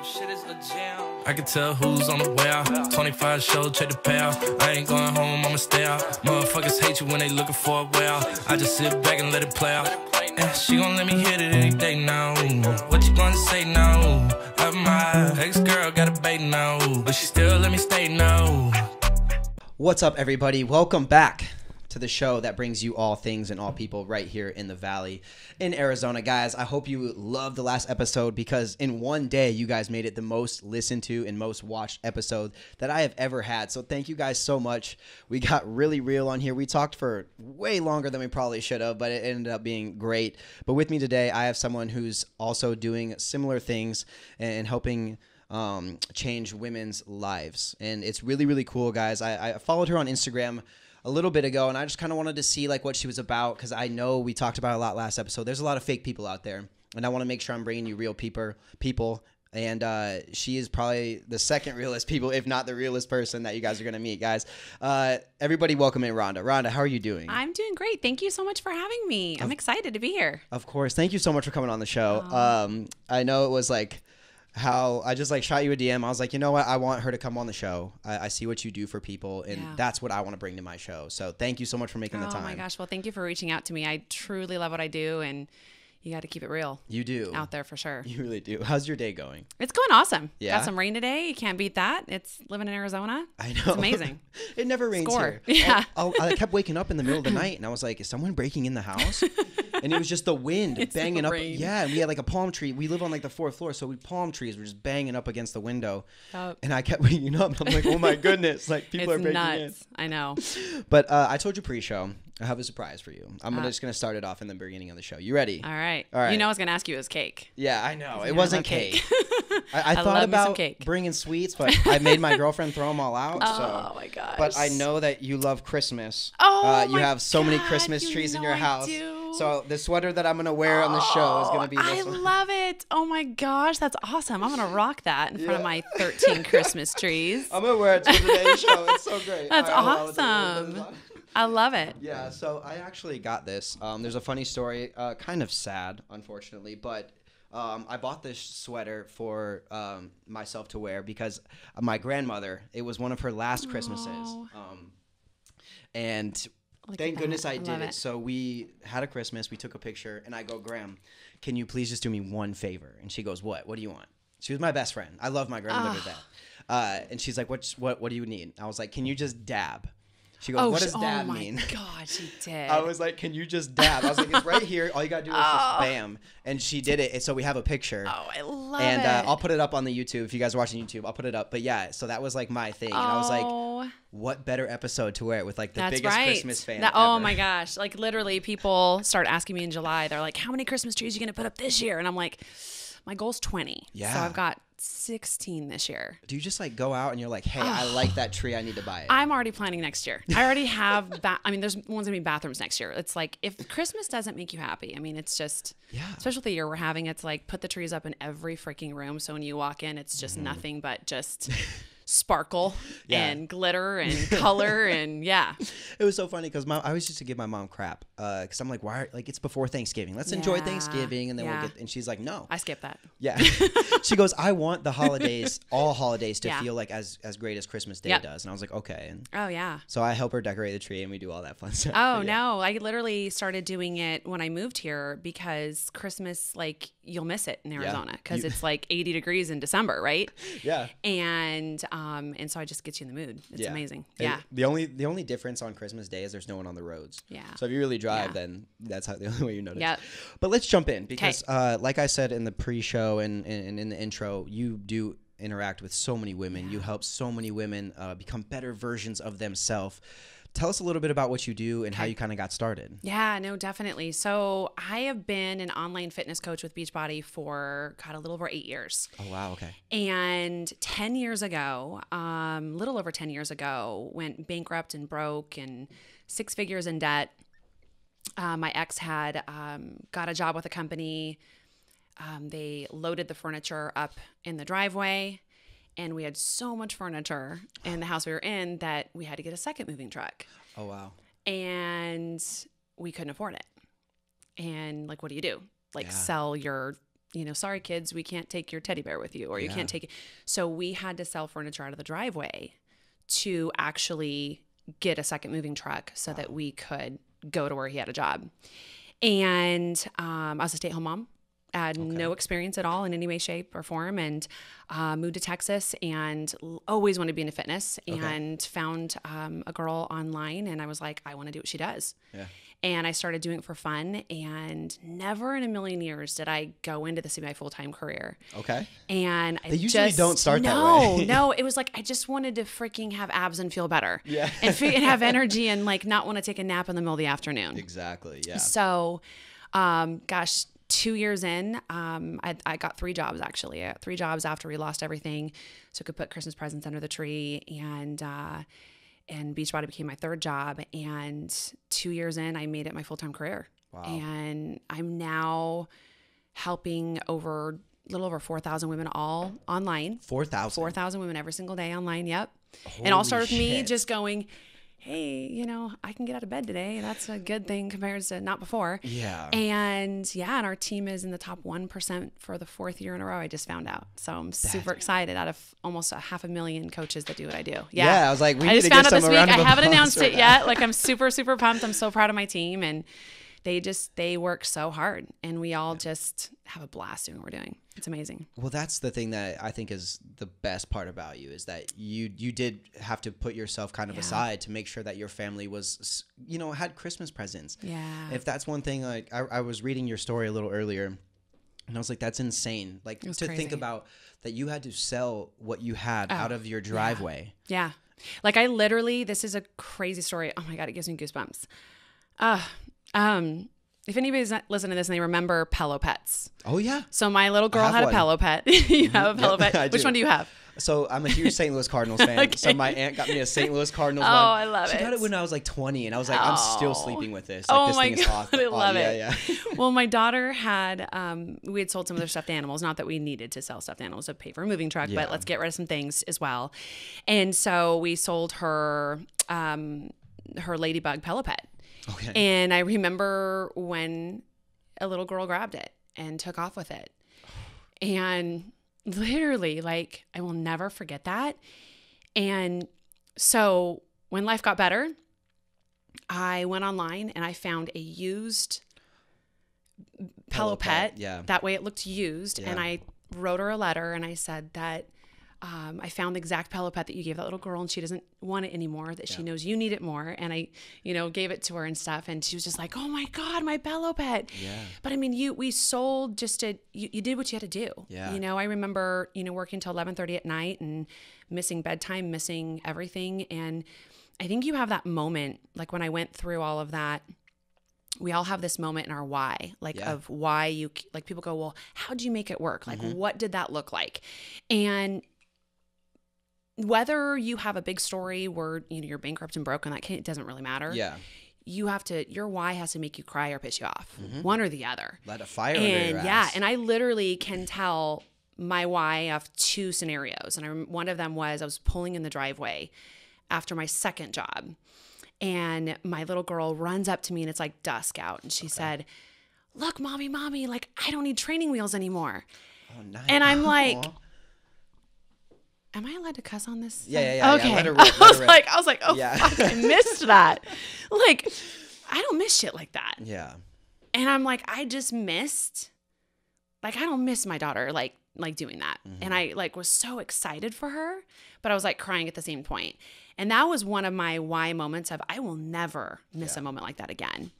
shit is a jam. I can tell who's on the way out. 25 show, check the payout. I ain't going home, I'ma stay out. Motherfuckers hate you when they looking for a way out. I just sit back and let it play out. Yeah, she gon' let me hit it any day now. What you gonna say now? My ex-girl got a bait now, but she still let me stay now. What's up, everybody? Welcome back to the show that brings you all things and all people right here in the Valley in Arizona. Guys, I hope you loved the last episode because in one day you guys made it the most listened to and most watched episode that I have ever had. So thank you guys so much. We got really real on here. We talked for way longer than we probably should have, but it ended up being great. But with me today, I have someone who's also doing similar things and helping change women's lives. And it's really, really cool, guys. I followed her on Instagram a little bit ago, and I just kind of wanted to see like what she was about because I know we talked about it a lot last episode. There's a lot of fake people out there, and I want to make sure I'm bringing you real people. And she is probably the second realest people, if not the realest person that you guys are going to meet, guys. Everybody welcome in Rhonda. Rhonda, how are you doing? I'm doing great. Thank you so much for having me. I'm excited to be here. Of course. Thank you so much for coming on the show. I know it was like how I just like shot you a DM. I was like, you know what? I want her to come on the show. I see what you do for people, and that's what I want to bring to my show. So thank you so much for making the time. Oh my gosh. Well, thank you for reaching out to me. I truly love what I do, and you got to keep it real. You do. Out there for sure. You really do. How's your day going? It's going awesome. Yeah. Got some rain today. You can't beat that. It's living in Arizona. I know. It's amazing. It never rains Score. here. Yeah. I kept waking up in the middle of the night, and I was like, is someone breaking in the house? And it was just the wind banging up. rain. Yeah, and we had like a palm tree. We live on like the 4th floor, so palm trees were just banging up against the window. And I kept waking up, and I'm like, oh my goodness, like people are breaking nuts. in. I know. But I told you pre-show, I have a surprise for you. I'm just going to start it off in the beginning of the show. You ready? All right. All right. You know I was going to ask you, it was cake. Yeah, I know. It I wasn't love cake. I thought love me some about cake. bringing sweets, but I made my girlfriend throw them all out. Oh my gosh. But I know that you love Christmas. Oh you my have so many God, Christmas you trees in know your I house. do. So the sweater that I'm going to wear on the show is going to be this I one. love it. Oh my gosh, that's awesome. I'm going to rock that in front of my 13 Christmas trees. I'm going to wear it to today's show. It's so great. That's All right, awesome. I love it. Yeah, so I actually got this. There's a funny story, kind of sad, unfortunately, but I bought this sweater for myself to wear because my grandmother, it was one of her last Christmases. And thank goodness I did it. So we had a Christmas, we took a picture, and I go, Graham, can you please just do me one favor? And she goes, what? What do you want? She was my best friend. I love my grandmother to death. And she's like, what do you need? I was like, can you just dab? She goes, what does dab mean? Oh my God, she did. I was like, can you just dab? I was like, it's right here. All you got to do is just bam. And she did it. And so we have a picture. Oh, I love and it. I'll put it up on the YouTube. If you guys are watching YouTube, I'll put it up. But yeah, so that was like my thing. And I was like, what better episode to wear it with like the biggest Christmas fan ever. Oh my gosh. Like literally people start asking me in July. They're like, how many Christmas trees are you going to put up this year? And I'm like, my goal's 20. Yeah. So I've got 16 this year. Do you just like go out and you're like, hey, I like that tree. I need to buy it. I'm already planning next year. I already have, there's one's going to be bathrooms next year. It's like, if Christmas doesn't make you happy, I mean, it's just, especially the year we're having, it's like put the trees up in every freaking room. So when you walk in, it's just nothing but just sparkle and glitter and color and It was so funny because I always used to give my mom crap because I'm like, why? Like it's before Thanksgiving. Let's enjoy Thanksgiving and then we'll get. And she's like, no. I skip that. Yeah. She goes, I want the holidays, all holidays, to feel like as great as Christmas Day does. And I was like, okay. And oh yeah. So I help her decorate the tree and we do all that fun stuff. Oh no, I literally started doing it when I moved here because Christmas, like you'll miss it in Arizona because it's like 80 degrees in December, right? Yeah. And so I just get you in the mood. It's amazing. Yeah. The only difference on Christmas Day is there's no one on the roads. Yeah. So if you really drive, then that's the only way you notice. Yeah. But let's jump in because, like I said in the pre-show and in the intro, you do interact with so many women. You help so many women become better versions of themselves. Tell us a little bit about what you do and how you kind of got started. Yeah, no, definitely. So I have been an online fitness coach with Beachbody for, a little over 8 years. Oh, wow. Okay. And 10 years ago, little over 10 years ago, went bankrupt and broke and 6 figures in debt. My ex had got a job with a company. They loaded the furniture up in the driveway. And we had so much furniture in the house we were in that we had to get a second moving truck. Oh, wow. And we couldn't afford it. And like, what do you do? Like sell your sorry kids, we can't take your teddy bear with you, or you can't take it. So we had to sell furniture out of the driveway to actually get a second moving truck so that we could go to where he had a job. And I was a stay-at-home mom. I had no experience at all in any way, shape, or form, and moved to Texas and always wanted to be into fitness, and found a girl online, and I was like, I want to do what she does. Yeah. And I started doing it for fun, and never in a million years did I go into this to be my full-time career. Okay. And they usually don't start that way. No, it was like I just wanted to freaking have abs and feel better. Yeah. and have energy and like not want to take a nap in the middle of the afternoon. Exactly. Yeah. So, 2 years in, I got 3 jobs actually. I got 3 jobs after we lost everything, so I could put Christmas presents under the tree, and Beachbody became my 3rd job. And 2 years in, I made it my full-time career. Wow. And I'm now helping a little over 4,000 women all online. 4,000? 4,000 women every single day online. Yep. Holy, it all started with me just going, hey, I can get out of bed today. That's a good thing compared to not before. Yeah. And our team is in the top 1% for the 4th year in a row. I just found out. So I'm super excited out of almost 500,000 coaches that do what I do. Yeah. I was like, we need to get some around. I haven't announced it yet. Like, I'm super, super pumped. I'm so proud of my team. And they work so hard, and we all just have a blast doing what we're doing. It's amazing. Well, that's the thing that I think is the best part about you, is that you did have to put yourself kind of aside to make sure that your family was, had Christmas presents. Yeah. If that's one thing, like I was reading your story a little earlier, and I was like, that's insane. Like, to think about that you had to sell what you had out of your driveway. Yeah. Like, this is a crazy story. Oh my God, it gives me goosebumps. If anybody's listening to this and they remember Pello Pets. Oh, yeah. So my little girl had a Pello Pet. You have a Pello Pet. Which one do you have? So I'm a huge St. Louis Cardinals fan. Okay. So my aunt got me a St. Louis Cardinals one. Oh, I love it. She got it when I was like 20, and I was like, I'm still sleeping with this. Like, this thing is awesome. I love it. Yeah. Well, my daughter had, we had sold some of their stuffed animals. Not that we needed to sell stuffed animals to pay for a moving truck, but let's get rid of some things as well. And so we sold her Ladybug Pello Pet. Okay. And I remember when a little girl grabbed it and took off with it. And literally, like, I will never forget that. And so when life got better, I went online and I found a used Pello Pet. Yeah. That way it looked used. Yeah. And I wrote her a letter and I said that I found the exact Pello Pet that you gave that little girl, and she doesn't want it anymore, that she knows you need it more. And I, gave it to her and stuff. And she was just like, oh my God, my Pello Pet. Yeah. But I mean, we sold you did what you had to do. Yeah. I remember, working till 11:30 at night and missing bedtime, missing everything. And I think you have that moment, like when I went through all of that, we all have this moment in our why, of why people go, well, how'd you make it work? Like, what did that look like? And whether you have a big story where, you're bankrupt and broke, and it doesn't really matter. Yeah. Your why has to make you cry or piss you off. One or the other. Light a fire under your ass. Yeah. And I literally can tell my why of 2 scenarios. And one of them was I was pulling in the driveway after my 2nd job. And my little girl runs up to me, and it's like dusk out. And she said, look, mommy, like, I don't need training wheels anymore. Oh, nice. And I'm like, am I allowed to cuss on this? Yeah. Okay. Yeah, let her rip. I was like, oh, fuck, I missed that. Like, I don't miss shit like that. Yeah. And I'm like, I just missed, I don't miss my daughter, like doing that. And I was so excited for her, but I was crying at the same point. And that was one of my why moments of, I will never miss a moment like that again.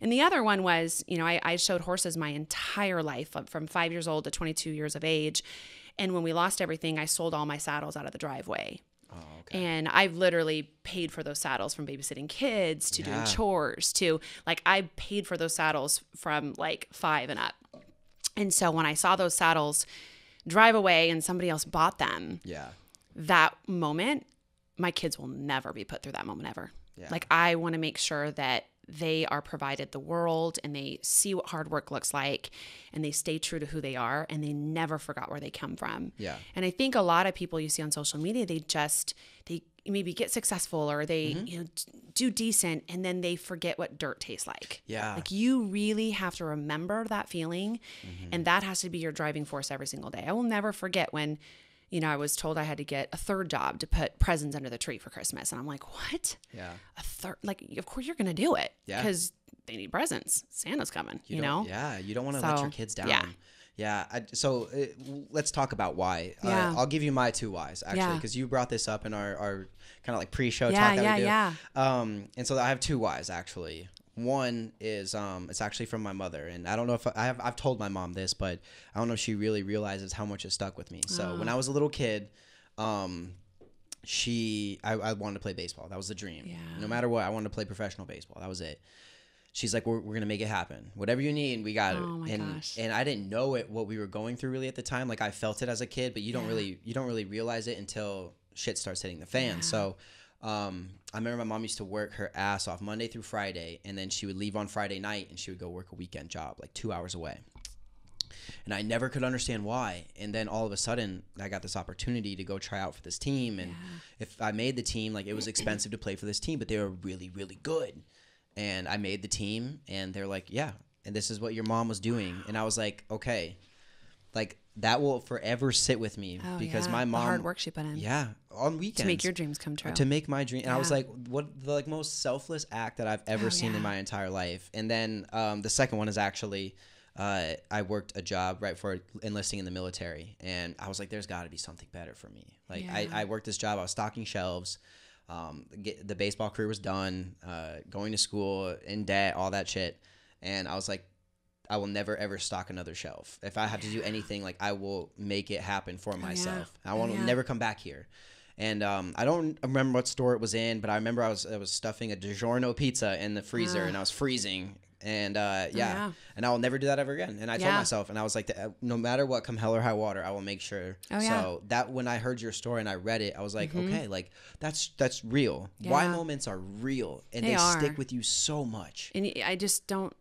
And the other one was, I showed horses my entire life, from 5 years old to 22 years of age. And when we lost everything, I sold all my saddles out of the driveway. Oh, okay. And I've literally paid for those saddles, from babysitting kids to doing chores to I paid for those saddles from 5 and up. And so when I saw those saddles drive away and somebody else bought them, that moment, my kids will never be put through that moment ever. Yeah. I want to make sure that they are provided the world, and they see what hard work looks like, and they stay true to who they are, and they never forgot where they come from. Yeah. And I think a lot of people you see on social media, they maybe get successful or they, do decent, and then they forget what dirt tastes like. Yeah. Like you really have to remember that feeling, and that has to be your driving force every single day. I will never forget when, I was told I had to get a third job to put presents under the tree for Christmas. And I'm like, what? Yeah. A third? Like, of course you're going to do it. Yeah. Because they need presents. Santa's coming, you know? Yeah. You don't want to let your kids down. Yeah. Yeah. Let's talk about why. Yeah. I'll give you my 2 whys, actually, because you brought this up in our kind of like pre-show talk that we do. Yeah. And so I have 2 whys, actually. One is it's actually from my mother, and I don't know if I've told my mom this, but I don't know if she really realizes how much it stuck with me. So when I was a little kid, I wanted to play baseball. That was the dream. Yeah. No matter what, I wanted to play professional baseball. That was it. She's like, we're gonna make it happen. Whatever you need, we got it. Oh my gosh. And I didn't know what we were going through really at the time. Like I felt it as a kid, but you don't really realize it until shit starts hitting the fan. Yeah. So I remember my mom used to work her ass off Monday through Friday, and then she would leave on Friday night and she would go work a weekend job like 2 hours away. And I never could understand why. And then all of a sudden I got this opportunity to go try out for this team. And if I made the team, like it was expensive to play for this team, but they were really, really good. And I made the team, and they're like, yeah, and this is what your mom was doing. And I was like, okay, like that will forever sit with me because my mom, the hard work she put in. Yeah. On weekends. To make your dreams come true. To make my dream. And I was like, what the most selfless act that I've ever seen in my entire life. And then the second one is actually, I worked a job right before enlisting in the military. And I was like, there's got to be something better for me. Like I worked this job. I was stocking shelves. The baseball career was done, going to school, in debt, all that shit. And I was like, I will never, ever stock another shelf. If I have to do anything, like I will make it happen for myself. I want to never come back here. And I don't remember what store it was in, but I remember I was stuffing a DiGiorno pizza in the freezer and I was freezing. And and I will never do that ever again. And I told myself, and I was like, no matter what, come hell or high water, I will make sure. So that when I heard your story and I read it, I was like, okay, like that's real. Why moments are real, and they stick with you so much. And I just don't.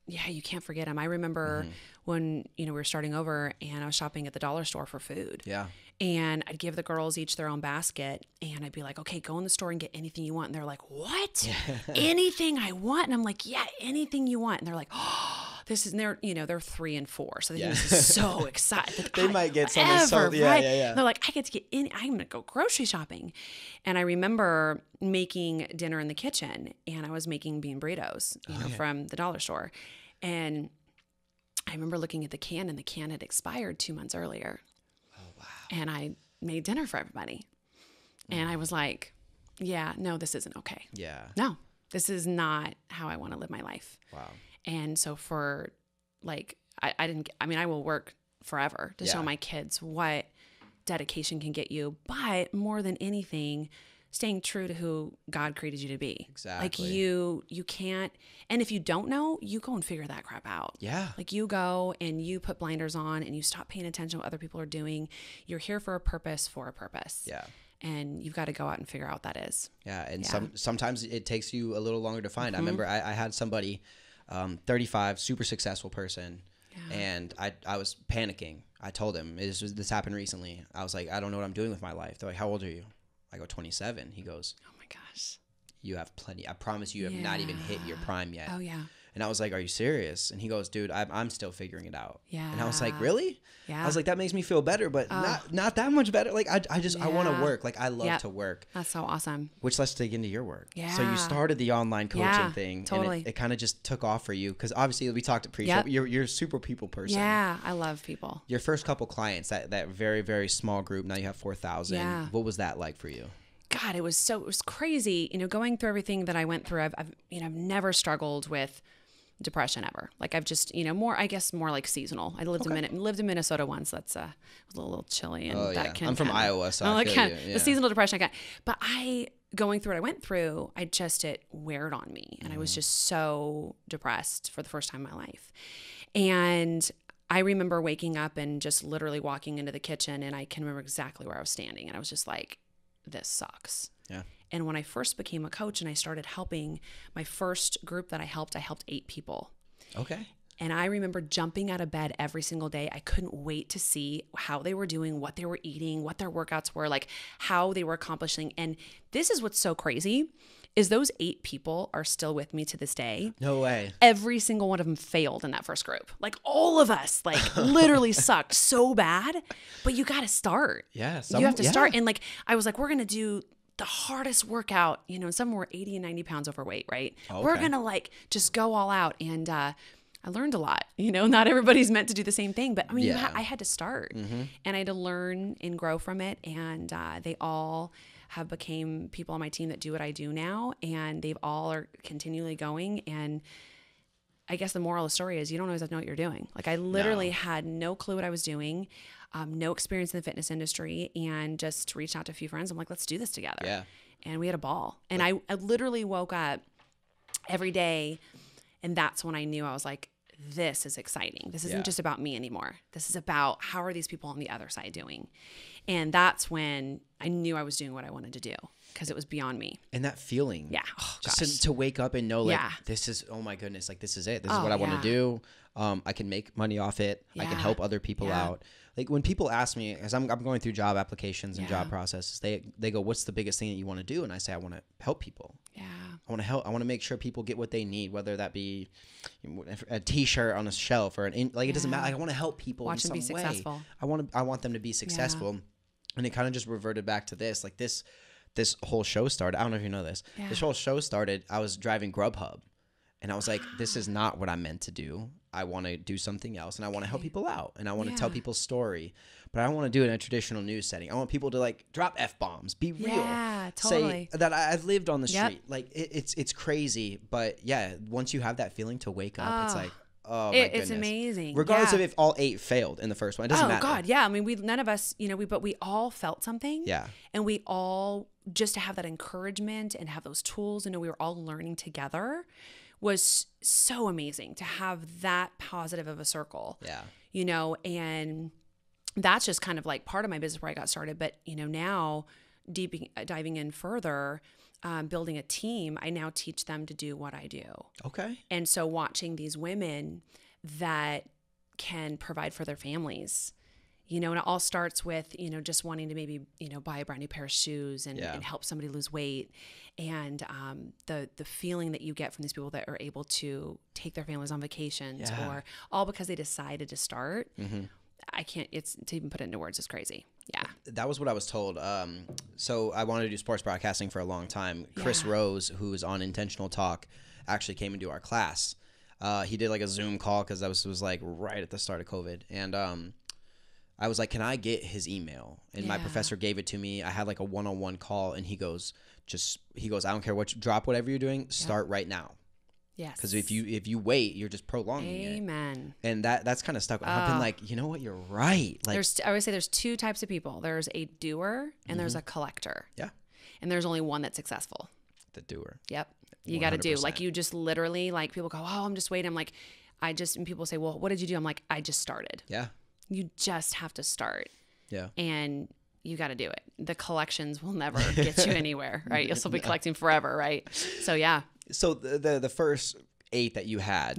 Yeah, you can't forget them. I remember when we were starting over, and I was shopping at the dollar store for food. Yeah. And I'd give the girls each their own basket, and I'd be like, okay, go in the store and get anything you want. And they're like, what? Anything I want? And I'm like, yeah, anything you want. And they're like, oh, this is, and they're 3 and 4. So they're so excited. Like, they might get something. Right? They're like, I get to get in, I'm going to go grocery shopping. And I remember making dinner in the kitchen, and I was making bean burritos, from the dollar store. And I remember looking at the can, and the can had expired 2 months earlier. And I made dinner for everybody. And I was like, yeah, no, this isn't okay. Yeah. No, this is not how I want to live my life. Wow. And so for I will work forever to show my kids what dedication can get you. But more than anything, staying true to who God created you to be. Exactly. Like you can't, and if you don't know, you go and figure that crap out. Yeah. Like you go and you put blinders on and you stop paying attention to what other people are doing. You're here for a purpose. Yeah. And you've got to go out and figure out what that is. Yeah. And sometimes it takes you a little longer to find. I remember I had somebody, 35, super successful person. Yeah. And I was panicking. I told him, this happened recently. I was like, I don't know what I'm doing with my life. They're like, how old are you? I go, 27. He goes, oh my gosh. You have plenty. I promise you have not even hit your prime yet. Oh yeah. And I was like, are you serious? And he goes, dude, I'm still figuring it out. Yeah. And I was like, really? Yeah. I was like, that makes me feel better, but not that much better. Like I want to work. Like I love to work. That's so awesome. Which let's dig into your work. Yeah. So you started the online coaching thing. Totally. And it kind of just took off for you. Because obviously we talked at pre-show. You're a super people person. Yeah. I love people. Your first couple clients, that very, very small group, now you have 4,000. Yeah. What was that like for you? God, it was crazy. Going through everything that I went through. I've never struggled with depression ever. Like I've just, more like seasonal. I lived in Minnesota once. That's was a little chilly, and I'm from Iowa, so I feel you. Yeah. The seasonal depression I got. But going through what I went through, it weared on me, and I was just so depressed for the first time in my life. And I remember waking up and just literally walking into the kitchen, and I can remember exactly where I was standing, and I was just like, this sucks. Yeah. And when I first became a coach and I started helping, my first group that I helped 8 people. Okay. And I remember jumping out of bed every single day. I couldn't wait to see how they were doing, what they were eating, what their workouts were, like how they were accomplishing. And this is what's so crazy is those 8 people are still with me to this day. No way. Every single one of them failed in that first group. Like all of us, like literally sucked so bad, but you got to start. Yeah. You have to start. And like, I was like, we're going to do the hardest workout, you know, and some were 80 and 90 pounds overweight, right? Okay. We're going to like just go all out. And I learned a lot, you know, not everybody's meant to do the same thing, but I mean, I had to start and I had to learn and grow from it. And they all have became people on my team that do what I do now. And they've all are continually going. And I guess the moral of the story is you don't always have to know what you're doing. Like I literally had no clue what I was doing, no experience in the fitness industry, and just reached out to a few friends. I'm like, let's do this together. Yeah. And we had a ball. And I literally woke up every day, and that's when I knew I was like, this is exciting. This isn't just about me anymore. This is about how are these people on the other side doing? And that's when I knew I was doing what I wanted to do because it was beyond me. And that feeling. Yeah. Just to wake up and know like, this is, oh my goodness, like this is it. This is what I want to do. I can make money off it. I can help other people out. Like when people ask me, as I'm going through job applications and job processes, they go, what's the biggest thing that you want to do? And I say, I want to help people. Yeah. I want to help. I want to make sure people get what they need, whether that be a T-shirt on a shelf or it doesn't matter. Like, I want to help people Watch in them some be way. successful. I want them to be successful. And it kind of just reverted back to this, like this whole show started. I don't know if you know this. This whole show started. I was driving Grubhub, and I was like, this is not what I'm meant to do. I want to do something else, and I want to help people out, and I want to tell people's story, but I don't want to do it in a traditional news setting. I want people to like drop F-bombs, be real, totally. say that I've lived on the street. Like it's crazy, but yeah, once you have that feeling to wake up, it's like, oh my goodness. It's amazing. Regardless of if all 8 failed in the first one, it doesn't matter. Oh God, yeah. I mean, none of us, you know, but we all felt something. Yeah. And we all just to have that encouragement and have those tools, and we were all learning together was so amazing to have that positive of a circle. Yeah. You know, and that's just kind of like part of my business where I got started. But, you know, now diving in further, building a team, I now teach them to do what I do. Okay. And so watching these women that can provide for their families, you know, and it all starts with, you know, just wanting to maybe, you know, buy a brand new pair of shoes and help somebody lose weight. And the feeling that you get from these people that are able to take their families on vacations or all because they decided to start. I can't, to even put it into words is crazy. Yeah. That was what I was told. So I wanted to do sports broadcasting for a long time. Chris Rose, who's on Intentional Talk, actually came into our class. He did like a Zoom call because that was like right at the start of COVID. And I was like, can I get his email? And my professor gave it to me. I had like a one-on-one call, and he goes, I don't care what, drop whatever you're doing, start right now. Yes. Because if you wait, you're just prolonging it. Amen. And that's kind of stuck. I've been like, you know what? You're right. Like, I always say there's 2 types of people. There's a doer and there's a collector. Yeah. And there's only one that's successful. The doer. Yep. You got to do. Like you just literally, like people go, oh, I'm just waiting. I'm like, and people say, well, what did you do? I'm like, I just started. Yeah. You just have to start. Yeah. And you got to do it. The collections will never get you anywhere, right? You'll still be collecting forever, right? So yeah. So the first 8 that you had,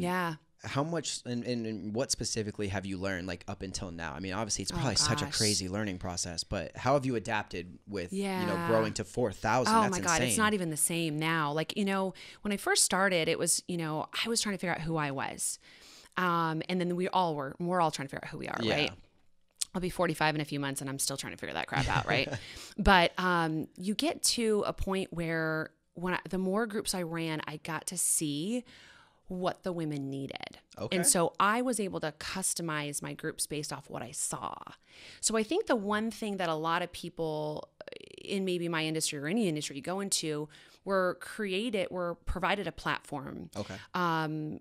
how much and what specifically have you learned like up until now? I mean, obviously it's probably such a crazy learning process, but how have you adapted with, you know, growing to 4,000? Oh my God, it's not even the same now. Like, you know, when I first started, it was, you know, I was trying to figure out who I was. And then we're all trying to figure out who we are, right? I'll be 45 in a few months and I'm still trying to figure that crap out, right? But you get to a point where the more groups I ran, I got to see what the women needed. Okay. And so I was able to customize my groups based off what I saw. So I think the one thing that a lot of people in maybe my industry or any industry you go into were provided a platform. Okay.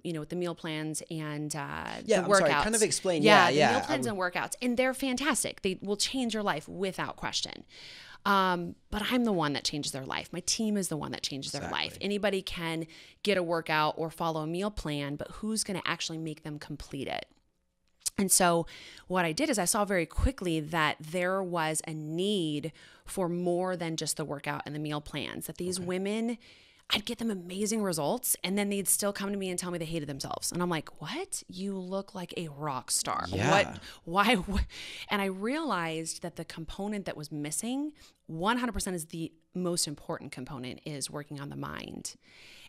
You know, with the meal plans and the workouts. Sorry, kind of explain. The meal plans and workouts. And they're fantastic. They will change your life without question. But I'm the one that changes their life. My team is the one that changes their life. Anybody can get a workout or follow a meal plan, but who's going to actually make them complete it? And so what I did is I saw very quickly that there was a need for more than just the workout and the meal plans, that these women, I'd get them amazing results, and then they'd still come to me and tell me they hated themselves. And I'm like, what? You look like a rock star. Yeah. What? Why? And I realized that the component that was missing, 100% is the most important component, is working on the mind.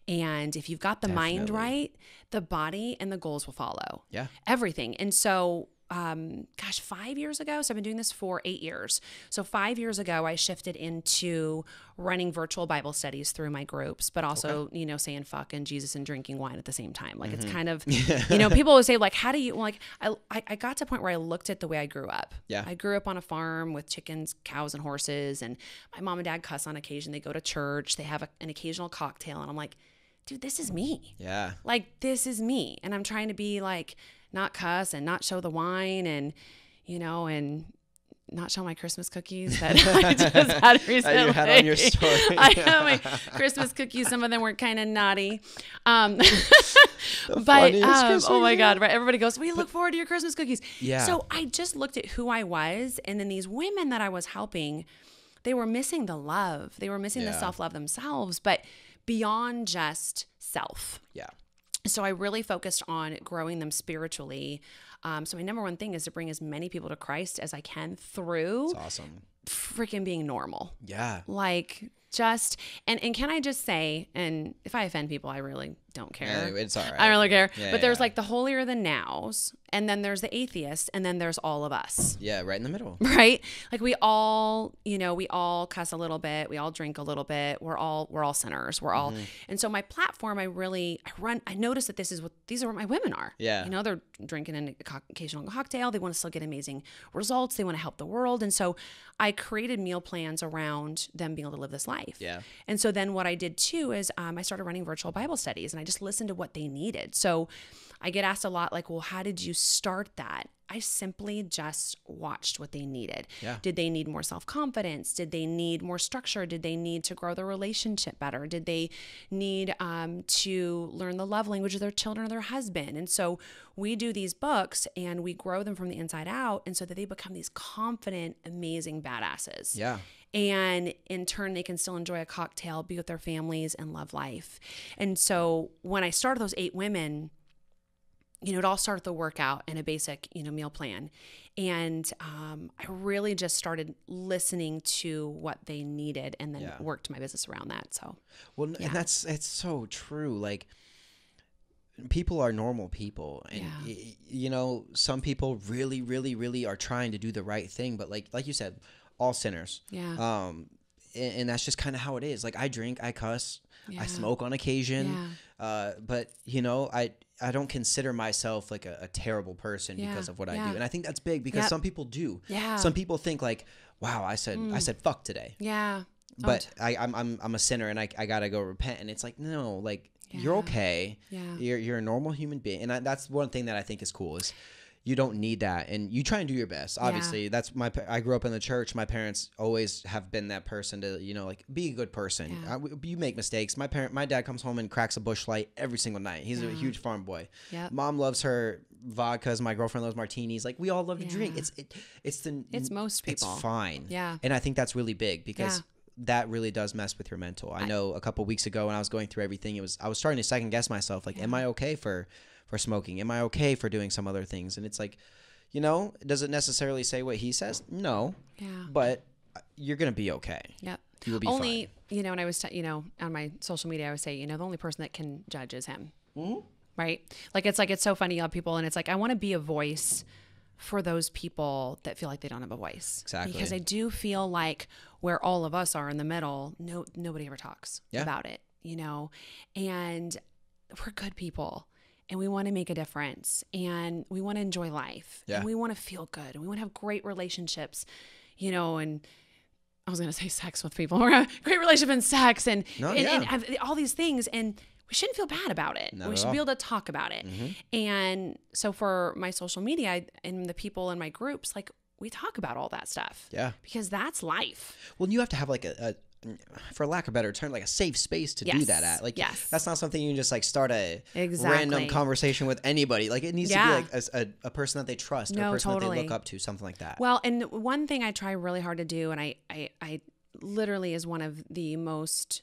And if you've got the mind right, the body and the goals will follow. Yeah. Everything. And so 5 years ago. So I've been doing this for 8 years. So 5 years ago, I shifted into running virtual Bible studies through my groups, but also, saying fuck and Jesus and drinking wine at the same time. Like it's kind of, people always say like, how do you, like, I got to a point where I looked at the way I grew up. Yeah. I grew up on a farm with chickens, cows, and horses. And my mom and dad cuss on occasion. They go to church. They have an occasional cocktail. And I'm like, dude, this is me. Yeah. Like, this is me. And I'm trying to be like, not cuss and not show the wine and, and not show my Christmas cookies that I just had recently. You had on your story. I had my Christmas cookies. Some of them were kind of naughty. But, oh my God, right. Everybody goes, we look forward to your Christmas cookies. Yeah. So I just looked at who I was. And then these women that I was helping, they were missing the love. They were missing the self-love themselves, but beyond just self. Yeah. So I really focused on growing them spiritually. So my number one thing is to bring as many people to Christ as I can through That's awesome. freaking being normal. Yeah. Like just, and can I just say, and if I offend people, I really don't care. Yeah, it's all right. I don't really care. Yeah, but there's yeah. like the holier than nows, and then there's the atheists, and then there's all of us. Yeah, right in the middle. Right? Like we all cuss a little bit. We all drink a little bit. We're all sinners. We're all, and so my platform, I noticed that these are what my women are. Yeah. They're drinking an occasional cocktail. They want to still get amazing results. They want to help the world. And so I created meal plans around them being able to live this life. Yeah. And so then what I did too is I started running virtual Bible studies, and I just listened to what they needed. So I get asked a lot like, well, how did you start that? I simply just watched what they needed. Yeah. Did they need more self-confidence? Did they need more structure? Did they need to grow their relationship better? Did they need to learn the love language of their children or their husband? And so we do these books and we grow them from the inside out, and so that they become these confident, amazing badasses. Yeah. And in turn, they can still enjoy a cocktail, be with their families, and love life. And so when I started those 8 women, it all started with the workout and a basic, meal plan. And I really just started listening to what they needed and then worked my business around that. So, well, and it's so true. Like, people are normal people, and some people really, really, really are trying to do the right thing, but like you said, all sinners. Yeah. And that's just kind of how it is. Like, I drink, I cuss, I smoke on occasion. But I don't consider myself like a terrible person because of what I do. And I think that's big because some people do. Yeah. Some people think like, wow, I said fuck today. Yeah. But I'm a sinner and I gotta go repent. And it's like, no, like, you're okay. Yeah. You're a normal human being. And that's one thing that I think is cool is you don't need that, and you try and do your best. Obviously, that's I grew up in the church. My parents always have been that person to, like, be a good person. Yeah. You make mistakes. My dad comes home and cracks a Busch Light every single night. He's a huge farm boy. Yep. Mom loves her vodkas. My girlfriend loves martinis. Like, we all love to drink. It's most people. It's fine. Yeah. And I think that's really big because that really does mess with your mental. I know a couple weeks ago when I was going through everything, I was starting to second guess myself. Like, am I okay for smoking? Am I okay for doing some other things? And it's like, does it necessarily say what he says? No. Yeah. But you're going to be okay. Yep. You will be fine. And I was, on my social media, I would say, the only person that can judge is him. Mm-hmm. Right? It's so funny, people. And it's like, I want to be a voice for those people that feel like they don't have a voice. Exactly. Because I do feel like where all of us are in the middle, nobody ever talks about it, and we're good people. And we want to make a difference, and we want to enjoy life, and we want to feel good, and we want to have great relationships, and I was going to say sex with people, great relationship and sex and all these things. And we shouldn't feel bad about it. We should be able to talk about it. Mm-hmm. And so for my social media and the people in my groups, like, we talk about all that stuff. Yeah. Because that's life. Well, you have to have like for lack of a better term, like a safe space to do that at. Like, that's not something you can just like start a random conversation with anybody. Like, it needs to be like a person that they trust, or a person that they look up to, something like that. Well, and one thing I try really hard to do, and I literally is one of the most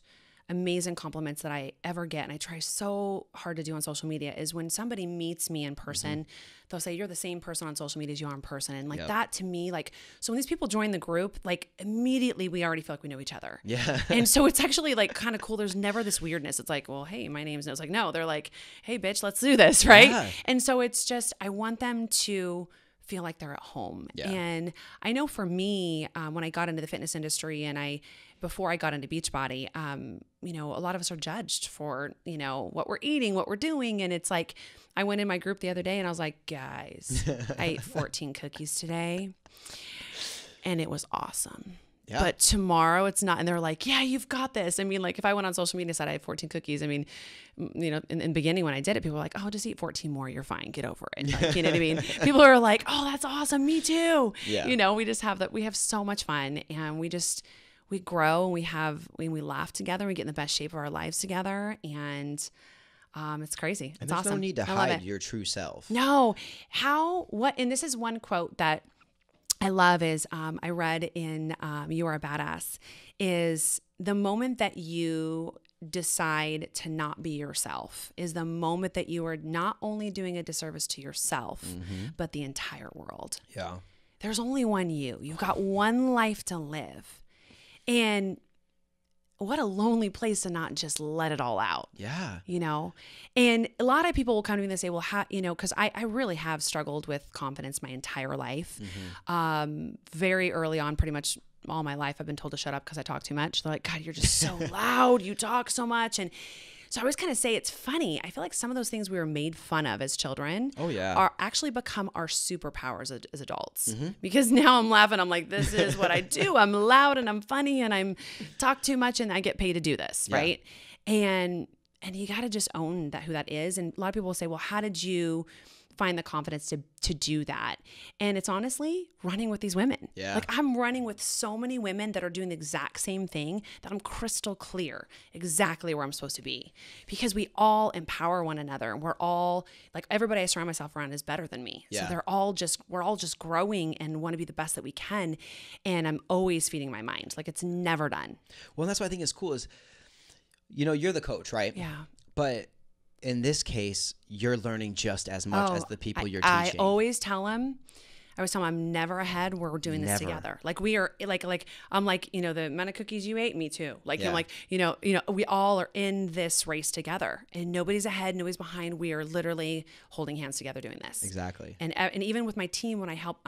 amazing compliments that I ever get, and I try so hard to do on social media, is when somebody meets me in person, they'll say, you're the same person on social media as you are in person. And like that to me, like, so when these people join the group, like immediately we already feel like we know each other. Yeah. And so it's actually like kind of cool. There's never this weirdness. It's like, well, hey, my name's no. It's like, no, they're like, hey, bitch, let's do this. Right. Yeah. And so it's just, I want them to feel like they're at home. Yeah. And I know for me, when I got into the fitness industry and before I got into Beachbody, you know, a lot of us are judged for, you know, what we're eating, what we're doing. And it's like, I went in my group the other day and I was like, guys, I ate 14 cookies today and it was awesome. Yeah. But tomorrow it's not. And they're like, yeah, you've got this. I mean, like if I went on social media and said I had 14 cookies, I mean, you know, in the beginning when I did it, people were like, oh, just eat 14 more. You're fine. Get over it. Like, you know what I mean? People are like, oh, that's awesome. Me too. Yeah. You know, we just have that. We have so much fun and we grow and we laugh together. We get in the best shape of our lives together. And it's crazy. And It's there's awesome. no need to I love hide it. your true self. No. And this is one quote that I love is, I read in You Are a Badass, is the moment that you decide to not be yourself is the moment that you are not only doing a disservice to yourself, but the entire world. Yeah. There's only one you. You've got one life to live. And what a lonely place to not just let it all out. Yeah. You know, and a lot of people will come to me and they say, well, how, you know, because I really have struggled with confidence my entire life. Very early on, pretty much all my life, I've been told to shut up because I talk too much. They're like, God, you're just so loud. You talk so much. And so I always kind of say it's funny. I feel like some of those things we were made fun of as children are actually become our superpowers as adults. Because now I'm laughing. I'm like, this is what I do. I'm loud and I'm funny and I'm talk too much and I get paid to do this. Yeah. Right. And you got to just own who that is. And a lot of people will say, well, how did you find the confidence to do that? And it's honestly running with these women. Yeah. Like I'm running with so many women that are doing the exact same thing that I'm crystal clear exactly where I'm supposed to be, because we all empower one another and we're all like, everybody I surround myself around is better than me. Yeah. So we're all just growing and want to be the best that we can. And I'm always feeding my mind. Like it's never done. Well, and that's what I think is cool is, you know, you're the coach, right? Yeah. But in this case, you're learning just as much as the people you're teaching. I always tell them, I'm never ahead. We're doing this together. Like we are like, I'm like, you know, the amount of cookies you ate, me too. Like, I'm like, you know, we all are in this race together and nobody's ahead, nobody's behind. We are literally holding hands together doing this. Exactly. And even with my team, when I help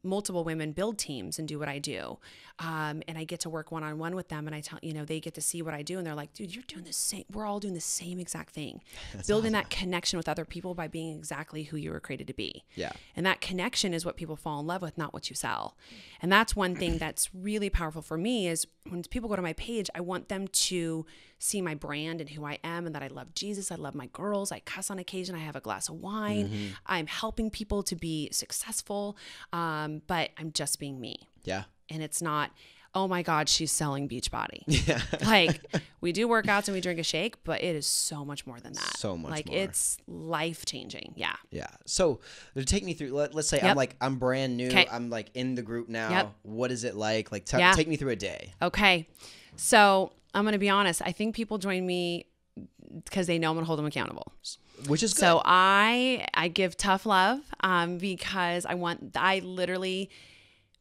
multiple women build teams and do what I do. And I get to work one-on-one with them and I tell, you know, they get to see what I do and they're like, dude, you're doing the same. We're all doing the same exact thing. Building that connection with other people by being exactly who you were created to be. Yeah. And that connection is what people fall in love with, not what you sell. And that's one thing that's really powerful for me is when people go to my page, I want them to see my brand and who I am and that I love Jesus. I love my girls. I cuss on occasion. I have a glass of wine. I'm helping people to be successful. But I'm just being me. Yeah. And it's not, oh my God, she's selling Beachbody. Yeah. Like we do workouts and we drink a shake, but it is so much more than that. So much like more. It's life changing. Yeah. Yeah. So take me through, let's say I'm brand new. Okay. I'm like in the group now. Yep. What is it like? Like take me through a day. Okay. So I'm going to be honest. I think people join me because they know I'm going to hold them accountable. Which is good. So I give tough love because I literally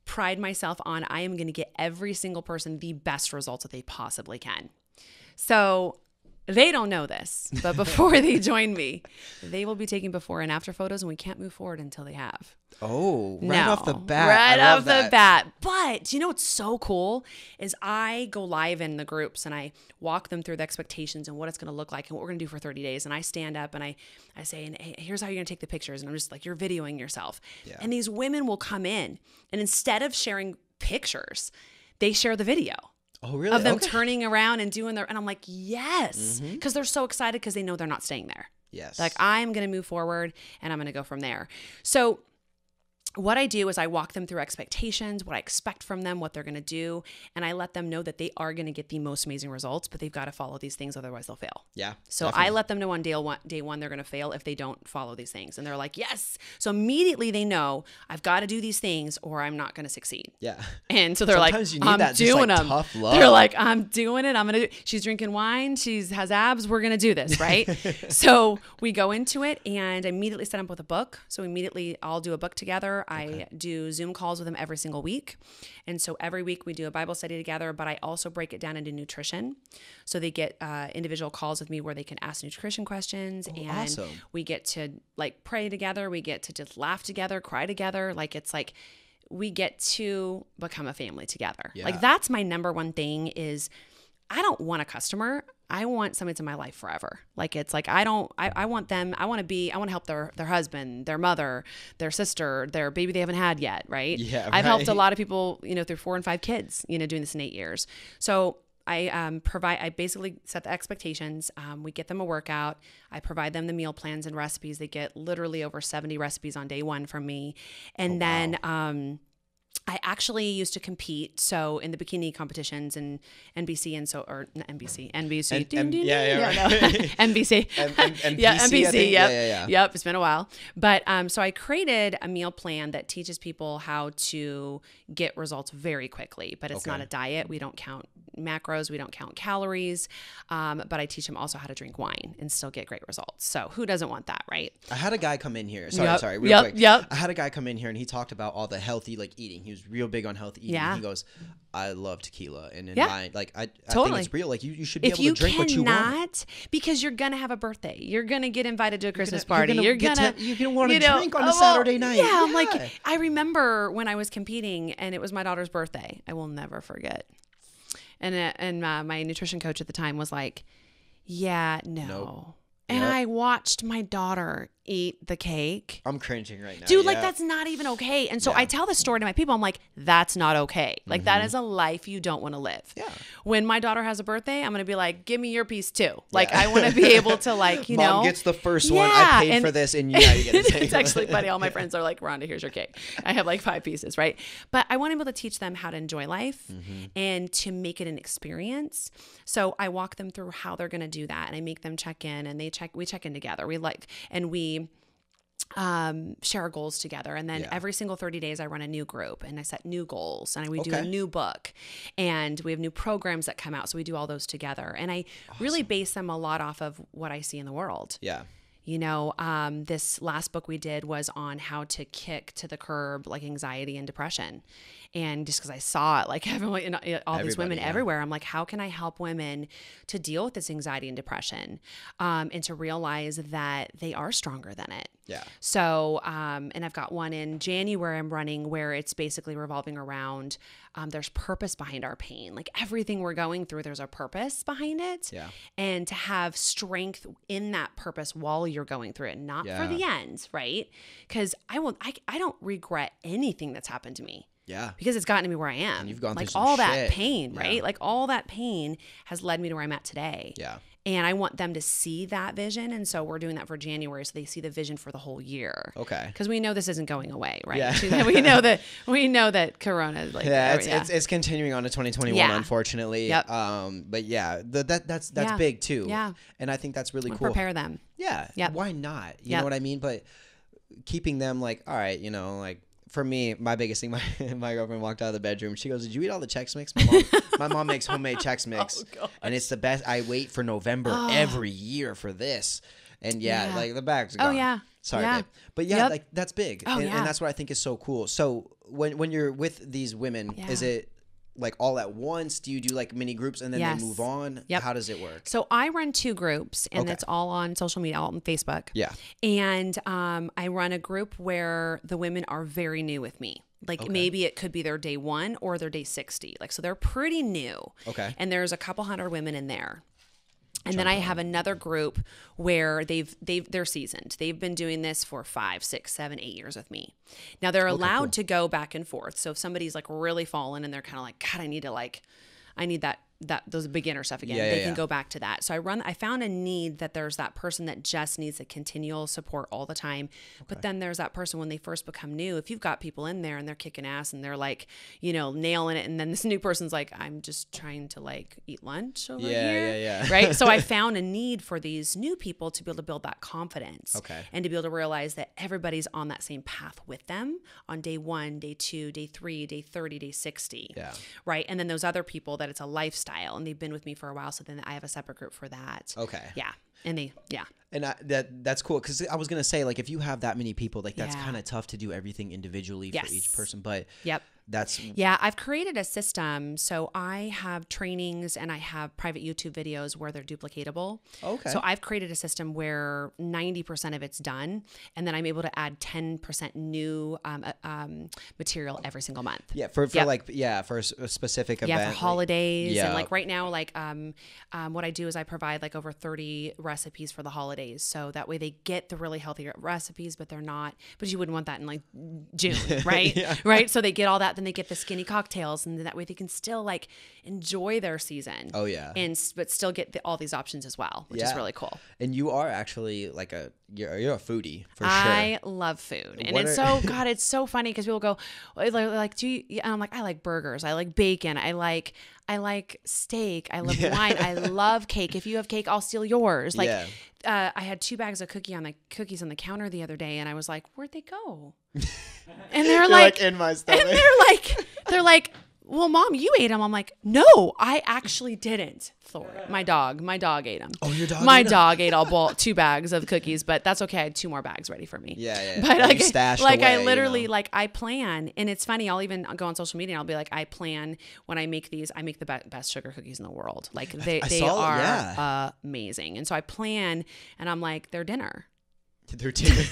pride myself on I am going to get every single person the best results that they possibly can. So they don't know this, but before they join me, they will be taking before and after photos and we can't move forward until they have. Oh, right off the bat. Right I love off that. the bat. But you know what's so cool is I go live in the groups and I walk them through the expectations and what it's going to look like and what we're going to do for 30 days. And I stand up and I say, and hey, here's how you're going to take the pictures. And I'm just like, you're videoing yourself. Yeah. And these women will come in and instead of sharing pictures, they share the video. Oh, really? Of them Okay. turning around and doing and I'm like, yes, because they're so excited because they know they're not staying there. Yes. Like I'm going to move forward and I'm going to go from there. So what I do is I walk them through expectations, what I expect from them, what they're going to do. And I let them know that they are going to get the most amazing results, but they've got to follow these things. Otherwise they'll fail. Yeah. So definitely. I let them know on day one, they're going to fail if they don't follow these things. And they're like, yes. So immediately they know I've got to do these things or I'm not going to succeed. Yeah. And so they're Sometimes like, you need I'm that just, doing like, them. tough love. They're like, I'm doing it. I'm going to, she's drinking wine. She has abs. We're going to do this. Right. So we go into it and immediately set up with a book. So immediately I'll do a book together. I do Zoom calls with them every single week. And so every week we do a Bible study together, but I also break it down into nutrition. So they get individual calls with me where they can ask nutrition questions and awesome. we get to like pray together. We get to just laugh together, cry together. Like it's like we get to become a family together. Yeah. Like that's my number one thing is I don't want a customer. I want somebody in my life forever. Like it's like I want them, I want to help their husband, their mother, their sister, their baby they haven't had yet, right? Yeah, I've helped a right. lot of people, through 4 and 5 kids, doing this in 8 years. So I basically set the expectations. We get them a workout. I provide them the meal plans and recipes. They get literally over 70 recipes on day one from me. And then, I actually used to compete, so in the bikini competitions and NBC and or not NBC. NBC. Yeah, NBC. Yep. It's been a while, but so I created a meal plan that teaches people how to get results very quickly. But it's not a diet. We don't count macros. We don't count calories. But I teach them also how to drink wine and still get great results. So who doesn't want that, right? I had a guy come in here. Yep. Sorry, real quick. Yep. I had a guy come in here and he talked about all the healthy eating. He was real big on healthy eating. Yeah. He goes, I love tequila, and in Yeah. my I Totally. think it's real. Like you should be If able you to drink what you want. cannot, because you're gonna have a birthday, you're gonna get invited to a Christmas You're party. gonna You're get gonna to- you're gonna wanna drink on a well, Saturday night. Yeah, I'm Yeah. like, I remember when I was competing and it was my daughter's birthday. I will never forget. And my nutrition coach at the time was like, "Yeah, no." Nope. And Yep. I watched my daughter eat the cake. I'm cringing right now. Dude, like yeah. that's not even okay. And so Yeah. I tell this story to my people. I'm like, that's not okay. Like that is a life you don't want to live. Yeah. When my daughter has a birthday, I'm going to be like, give me your piece too. Like Yeah. I want to be able to like, you know. Mom gets the first one. Yeah, I paid for this, and you gotta get it. It's actually funny. All my friends are like, Rhonda, here's your cake. I have like 5 pieces, right? But I want to be able to teach them how to enjoy life and to make it an experience. So I walk them through how they're going to do that, and I make them check in, and we check in together. We share our goals together. And then every single 30 days I run a new group and I set new goals and we do a new book and we have new programs that come out. So we do all those together. And I really base them a lot off of what I see in the world. Yeah. You know, this last book we did was on how to kick to the curb like anxiety and depression. And just because I saw it, like everyone, all these women everywhere, I'm like, how can I help women to deal with this anxiety and depression and to realize that they are stronger than it? Yeah. So, and I've got one in January I'm running where it's basically revolving around there's purpose behind our pain. Like everything we're going through, there's a purpose behind it. Yeah. And to have strength in that purpose while you're going through it, not for the end, right? Because I don't regret anything that's happened to me. Yeah. Because it's gotten me where I am. And you've gone like through some all that shit. pain, right? Yeah. Like all that pain has led me to where I'm at today. Yeah. And I want them to see that vision. And so we're doing that for January. So they see the vision for the whole year. Okay. Because we know this isn't going away, right? Yeah. we know that Corona is like, it's continuing on to 2021, Yeah. unfortunately. Yep. But yeah, that's Yeah. big too. Yeah. And I think that's really We'll cool. prepare them. Yeah. Yep. Why not? You Yep. know what I mean? But keeping them like, all right, like for me, my biggest thing, my girlfriend walked out of the bedroom. She goes, "Did you eat all the Chex Mix?" My mom makes homemade Chex Mix, and it's the best. I wait for November every year for this, and like the bag's gone. Oh yeah. Sorry, Yeah. babe. But yeah, Yep. like that's big, Oh, and yeah. that's what I think is so cool. So when you're with these women, is it like all at once? Do you do like mini groups and then Yes. they move on? Yep. How does it work? So I run 2 groups, and it's all on social media, all on Facebook. Yeah. And I run a group where the women are very new with me. Like maybe it could be their day 1 or their day 60. Like, so they're pretty new. Okay. And there's a couple hundred women in there. And then I have another group where they're seasoned. They've been doing this for 5, 6, 7, 8 years with me. Now they're allowed to go back and forth. So if somebody's like really fallen and they're kind of like, God, I need that those beginner stuff again. Yeah, They yeah, can yeah. go back to that. So I found a need that there's that person that just needs a continual support all the time. But then there's that person when they first become new, if you've got people in there and they're kicking ass and they're like, you know, nailing it. And then this new person's like, I'm just trying to like eat lunch over here. Yeah. Right. So I found a need for these new people to be able to build that confidence. Okay. And to be able to realize that everybody's on that same path with them on day 1, day 2, day 3, day 30, day 60. Yeah. Right. And then those other people that it's a lifestyle and they've been with me for a while. So then I have a separate group for that. Okay. Yeah. And And that's cool because I was gonna say like if you have that many people like that's Yeah. kind of tough to do everything individually for each Yes. person. But Yep. that's Yeah, I've created a system. So I have trainings and I have private YouTube videos where they're duplicatable. Okay. So I've created a system where 90% of it's done. And then I'm able to add 10% new material every single month. yeah for Yep. like for a specific event. Yeah, for holidays. yeah. And like right now, like what I do is I provide like over 30 recipes for the holidays. So that way they get the really healthy recipes, but they're not, but you wouldn't want that in like June, right? Yeah. Right. So they get all that, then they get the skinny cocktails, and that way they can still like enjoy their season. Oh, yeah. But still get all these options as well, which is Yeah. really cool. And you are actually like you're a foodie for I sure. love food. And What it's are- so, God, it's so funny because people go, like, do you, and I'm like, I like burgers. I like bacon. I like steak. I love wine. I love cake. If you have cake, I'll steal yours. Like, Yeah. I had 2 bags of cookies on the counter the other day, and I was like, where'd they go? And they're You're like, in my stomach. and they're like, well, Mom, you ate them. I'm like, no, I actually didn't. Thor, my dog ate them. Oh, your dog My ate 'em? dog ate 2 bags of cookies, but that's okay. I had 2 more bags ready for me. Yeah. But And like, you stashed like away, I literally you know? like I plan, and it's funny. I'll even go on social media and I'll be like, I plan when I make these. I make the best sugar cookies in the world. Like they saw it, are yeah. amazing. And so I plan, and I'm like, they're dinner. They're dinner.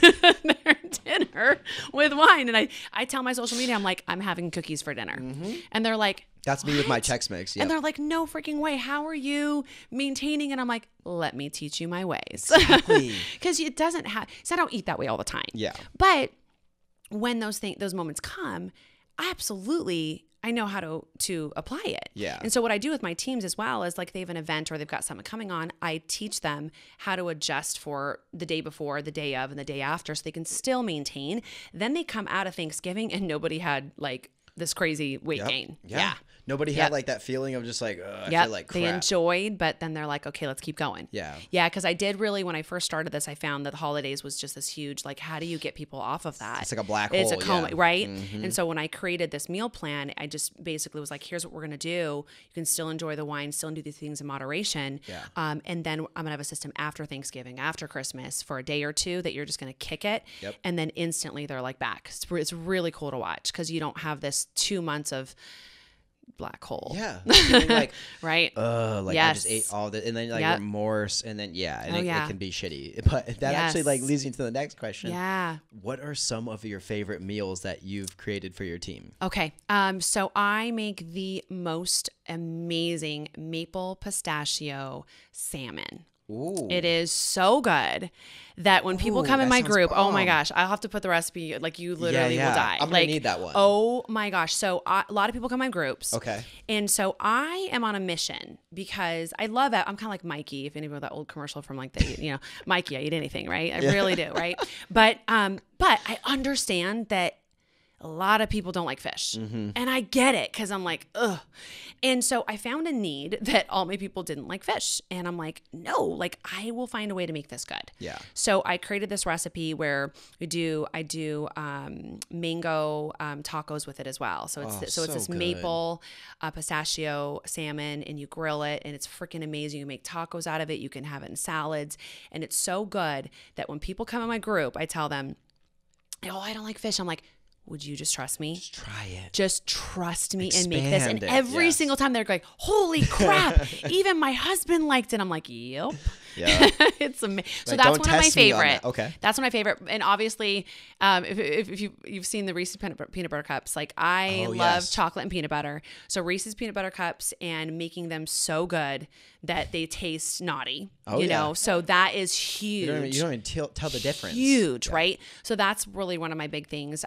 Their dinner with wine. And I tell my social media, I'm like, I'm having cookies for dinner. And they're like, That's me with my "What?" Chex Mix. Yeah. And they're like, no freaking way. How are you maintaining? And I'm like, let me teach you my ways. Exactly. Because it doesn't have, so I don't eat that way all the time. Yeah. But when those moments come, I know how to apply it. Yeah. And so what I do with my teams as well is like they have an event or they've got something coming on, I teach them how to adjust for the day before, the day of, and the day after so they can still maintain. Then they come out of Thanksgiving and nobody had like this crazy weight gain. Yeah. Nobody Yep. had like that feeling of just like, I Yeah, feel like crap. they enjoyed, but then they're like, okay, let's keep going. Yeah. Yeah, because I did really, when I first started this, I found that the holidays was just this huge, like, how do you get people off of that? It's like a black It's a hole, coma, yeah. right? And so when I created this meal plan, I just basically was like, here's what we're going to do. You can still enjoy the wine, still do these things in moderation. Yeah. And then I'm going to have a system after Thanksgiving, after Christmas, for a day or two that you're just going to kick it. Yep. And then instantly they're like back. It's really cool to watch because you don't have this 2 months of black hole. Yeah. Feeling like, Right. like I Yes. just ate all the, and then like Yep. remorse, and then and Oh, it yeah. can be shitty. But that actually like Yes. leads into the next question. Yeah. What are some of your favorite meals that you've created for your team? Okay. So I make the most amazing maple pistachio salmon. Ooh. It is so good that when people Ooh, come in that my sounds group, oh my bomb. gosh, I'll have to put the recipe. Like you literally yeah. will die. I'm gonna like, need that one. Oh my gosh. So a lot of people come in groups. Okay. And so I am on a mission because I love it. I'm kind of like Mikey, if anybody that old commercial from like the, Mikey, I eat anything, right? I really do, right? But I understand that a lot of people don't like fish. And I get it because I'm like, ugh. And so I found a need that all my people didn't like fish. And I'm like, no, like I will find a way to make this good. Yeah. So I created this recipe where I do mango tacos with it as well. So it's so this good. maple pistachio salmon, and you grill it, and it's freaking amazing. You make tacos out of it. You can have it in salads, and it's so good that when people come in my group, I tell them, oh, I don't like fish. I'm like, would you just trust me? Just try it. Just trust me and make this. And Expand it, every yes. single time they're like, holy crap, even my husband liked it. I'm like, yep. Yeah. It's amazing. So Like, that's don't one of my test me on favorite. that. Okay. That's one of my favorite. And obviously, if you've seen the Reese's peanut butter cups, like I Oh, love yes. chocolate and peanut butter. So Reese's peanut butter cups and making them so good that they taste naughty, Oh, you yeah. know? So that is huge. You don't even tell the difference. Huge, Yeah. right? So that's really one of my big things.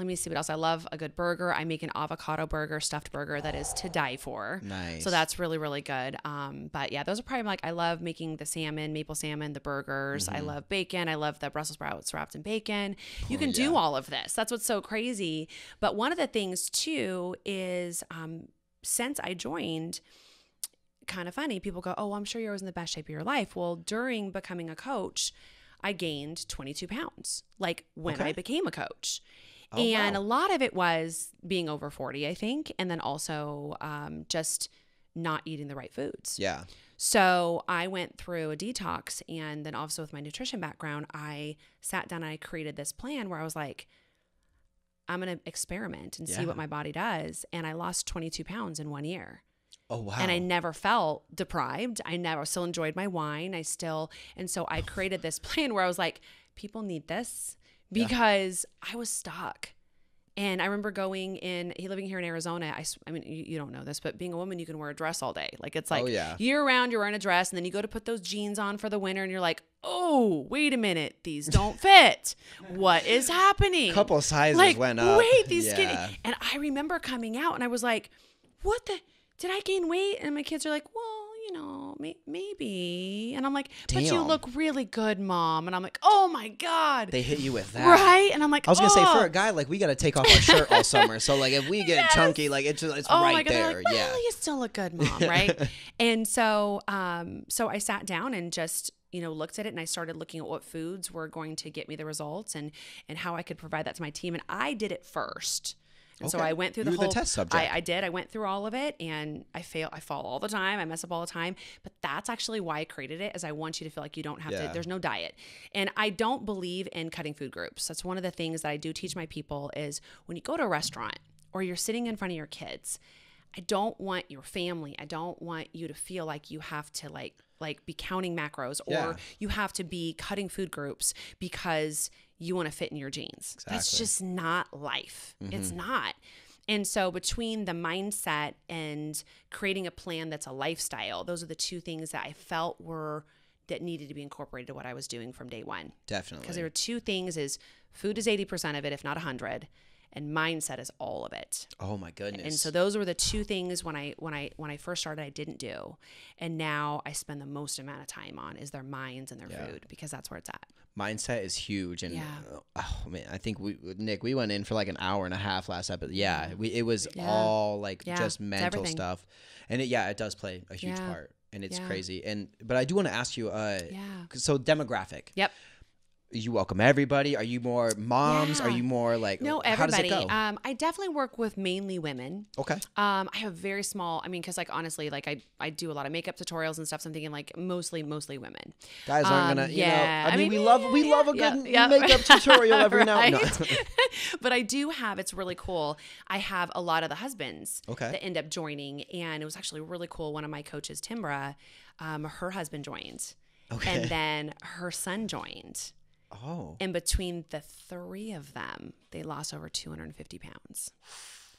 let me see what else. I love a good burger. I make an avocado burger, stuffed burger that is to die for. Nice. So that's really, really good. But yeah, those are probably like, I love making the salmon, maple salmon, the burgers. I love bacon. I love the Brussels sprouts wrapped in bacon. You can do all of this. That's what's so crazy. But one of the things too is since I joined, kind of funny, people go, oh, I'm sure you're always in the best shape of your life. Well, during becoming a coach, I gained 22 pounds, like when I became a coach. And a lot of it was being over 40, I think. And then also just not eating the right foods. Yeah. So I went through a detox. And then also with my nutrition background, I sat down and I created this plan where I was like, I'm going to experiment and see what my body does. And I lost 22 pounds in 1 year. Oh, wow. And I never felt deprived. I still enjoyed my wine. And so I created this plan where I was like, people need this because I was stuck. And I remember living here in Arizona. I mean, you don't know this, but being a woman, you can wear a dress all day. Like it's like year round, you're wearing a dress and then you go to put those jeans on for the winter and you're like, oh, wait a minute. These don't fit. What is happening? Couple of sizes went up. Wait, these skinny. And I remember coming out and I was like, did I gain weight? And my kids are like, well, maybe. And I'm like, but you look really good, Mom. And I'm like, oh my God. They hit you with that. Right? And I'm like, I was going to say, for a guy, like, we got to take off our shirt all summer. So, like, if we get chunky, like, it's right my God, there. Like, well, you still look good, Mom. Right? And so I sat down and just, looked at it and I started looking at what foods were going to get me the results and how I could provide that to my team. And I did it first. And so I went through the whole test subject. I did. I went through all of it and I fall all the time. I mess up all the time. But that's actually why I created it, is I want you to feel like you don't have to, there's no diet. And I don't believe in cutting food groups. That's one of the things that I do teach my people is when you go to a restaurant or you're sitting in front of your kids, I don't want your family, I don't want you to feel like you have to like be counting macros or you have to be cutting food groups because you want to fit in your jeans. Exactly. That's just not life. It's not. And so between the mindset and creating a plan that's a lifestyle, those are the two things that I felt that needed to be incorporated to what I was doing from day one. Definitely. Because there are two things: is food is 80% of it, if not 100. And mindset is all of it. Oh my goodness. And so those were the two things when I first started I didn't do. And now I spend the most amount of time on is their minds and their food, because that's where it's at. Mindset is huge. And oh man, I think Nick, we went in for like an hour and a half last episode. It was all like just mental stuff. And it does play a huge part. And it's crazy. But I do want to ask you, so demographic. Yep. You welcome everybody? Are you more moms? Are you more like, no, everybody. How does it go? I definitely work with mainly women. Okay. I have very small, because like honestly, like I do a lot of makeup tutorials and stuff. So I'm thinking like mostly women. Guys aren't gonna, we love a good makeup tutorial every now and then. But I do have, it's really cool. I have a lot of the husbands that end up joining, and it was actually really cool. One of my coaches, Timbra, her husband joined, and then her son joined. Oh. And between the three of them, they lost over 250 pounds.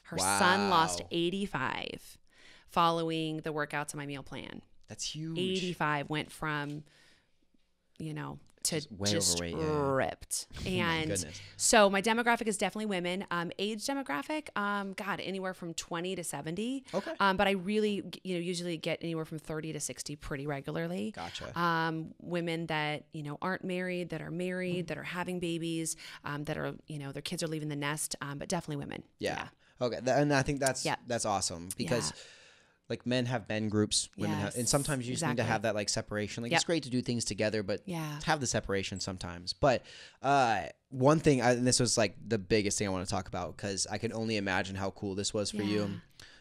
Her son lost 85 following the workouts in my meal plan. That's huge. 85 went from, to just overweight, ripped. And so my demographic is definitely women. Age demographic, anywhere from 20 to 70. Okay. But I really, usually get anywhere from 30 to 60 pretty regularly. Gotcha. Women that, aren't married, that are married, that are having babies, that are, their kids are leaving the nest, but definitely women. Yeah. Okay. And I think that's awesome, because like men have men groups, women have, and sometimes you just need to have that like separation. Like it's great to do things together, but have the separation sometimes. But one thing, and this was like the biggest thing I want to talk about, because I can only imagine how cool this was for you.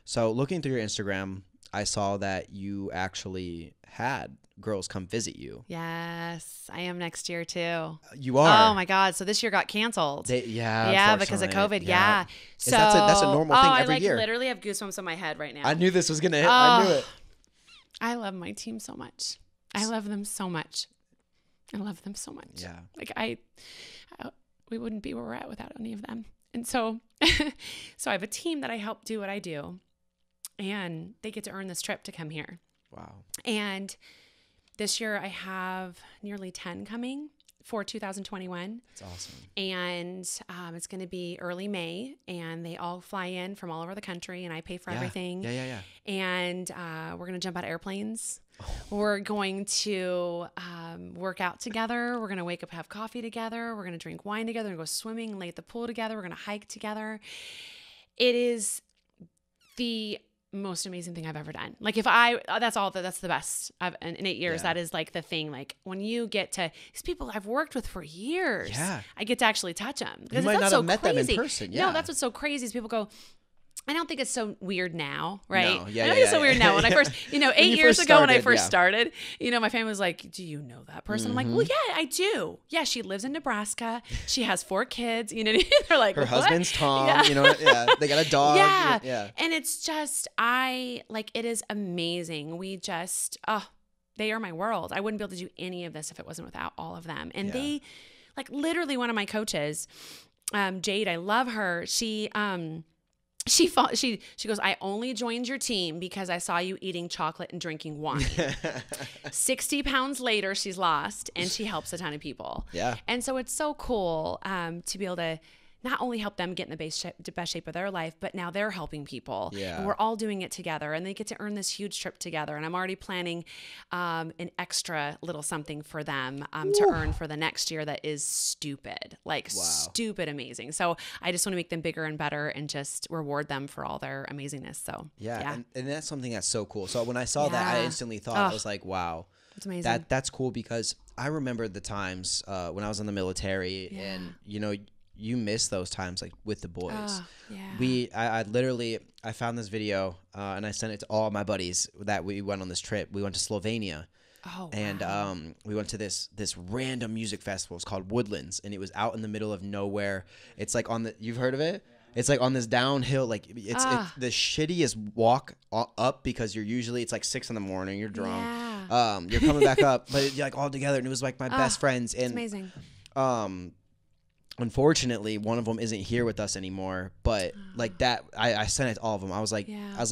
So looking through your Instagram, I saw that you actually had girls come visit you. Yes, I am next year too. You are? Oh my God. So this year got canceled. Because of COVID. Yeah. So that's a normal thing every year. I literally have goosebumps on my head right now. I knew this was going to hit. I knew it. I love my team so much. I love them so much. Yeah. Like we wouldn't be where we're at without any of them. And so, so I have a team that I help do what I do, and they get to earn this trip to come here. Wow. And this year I have nearly 10 coming. for 2021. That's awesome. And it's going to be early May, and they all fly in from all over the country, and I pay for everything. Yeah. And we're going to jump out of airplanes. We're going to work out together. We're going to wake up, have coffee together. We're going to drink wine together and go swimming, lay at the pool together. We're going to hike together. It is the most amazing thing I've ever done. Like that's the best in 8 years. Yeah. That is like the thing. Like when you get to these people I've worked with for years, I get to actually touch them. You might not have met them in person. Yeah. No, that's what's so crazy is people go, I don't think it's so weird now, right? No. Yeah, I don't think it's so weird now. When I first, 8 years ago when I first started, my family was like, do you know that person? I'm like, well, yeah, I do. Yeah, she lives in Nebraska. She has 4 kids. They're like, her what? husband's Tom. Yeah. They got a dog. Yeah. And it's just, it is amazing. We just, they are my world. I wouldn't be able to do any of this if it wasn't without all of them. And they, like literally one of my coaches, Jade, I love her. She goes, I only joined your team because I saw you eating chocolate and drinking wine. 60 pounds later, she's lost, and she helps a ton of people. Yeah. And so it's so cool to be able to not only help them get in the best shape of their life, but now they're helping people. Yeah. And we're all doing it together, and they get to earn this huge trip together. And I'm already planning an extra little something for them to earn for the next year that is stupid, stupid amazing. So I just want to make them bigger and better and just reward them for all their amazingness. So yeah. And that's something that's so cool. So when I saw that, I instantly thought, I was like, wow. It's amazing. That's cool, because I remember the times when I was in the military and, you miss those times like with the boys. I found this video and I sent it to all my buddies that we went on this trip. We went to Slovenia. Oh, wow. And we went to this random music festival. It's called Woodlands, and it was out in the middle of nowhere. It's like you've heard of it? It's like on this downhill, like it's the shittiest walk up, because it's like 6 a.m. You're drunk. Yeah. You're coming back up, but you're like all together, and it was like my best friends. And it's amazing. Unfortunately, one of them isn't here with us anymore, but like that, I sent it to all of them. I was like,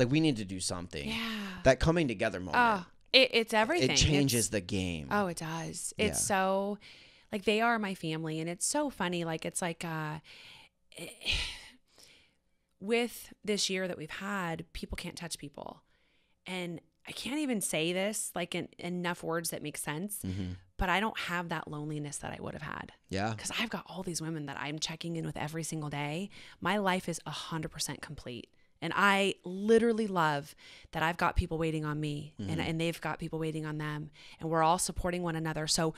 we need to do something. Yeah. That coming together moment. It's everything. It changes the game. Oh, it does. It's so, like, they are my family, and it's so funny. Like, it's like, with this year that we've had, people can't touch people. And I can't even say this like in enough words that make sense, but I don't have that loneliness that I would have had. Yeah. Because I've got all these women that I'm checking in with every single day. My life is 100% complete. And I literally love that I've got people waiting on me and they've got people waiting on them, and we're all supporting one another. So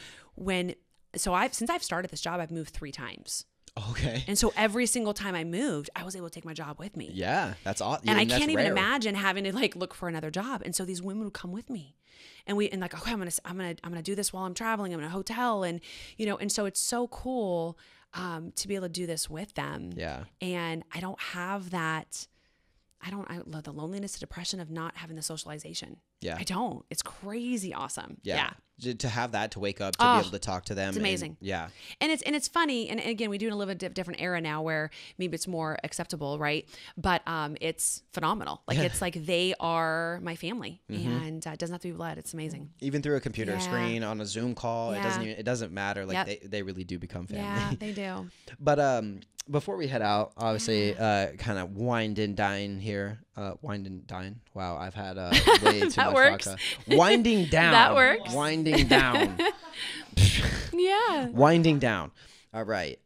since I've started this job, I've moved 3 times. Okay. And so every single time I moved, I was able to take my job with me. Yeah, that's awesome. And I can't even imagine having to like look for another job. And so these women would come with me, and like, okay, I'm gonna do this while I'm traveling. I'm in a hotel, and and so it's so cool to be able to do this with them. Yeah. And I don't have that. I love the loneliness, the depression of not having the socialization. Yeah. I don't. It's crazy awesome. Yeah. To have that, to wake up, to be able to talk to them. It's amazing. And it's funny. And again, we do live in a different era now where maybe it's more acceptable, right? But it's phenomenal. Like it's like they are my family, and it doesn't have to be blood. It's amazing. Even through a computer screen, on a Zoom call, it doesn't matter. Like they really do become family. Yeah, they do. But before we head out, obviously, kind of wind and dine here. Wind and dine. Wow, I've had way too much works. vodka. Winding down. That works. Winding down. Yeah. Winding down. All right.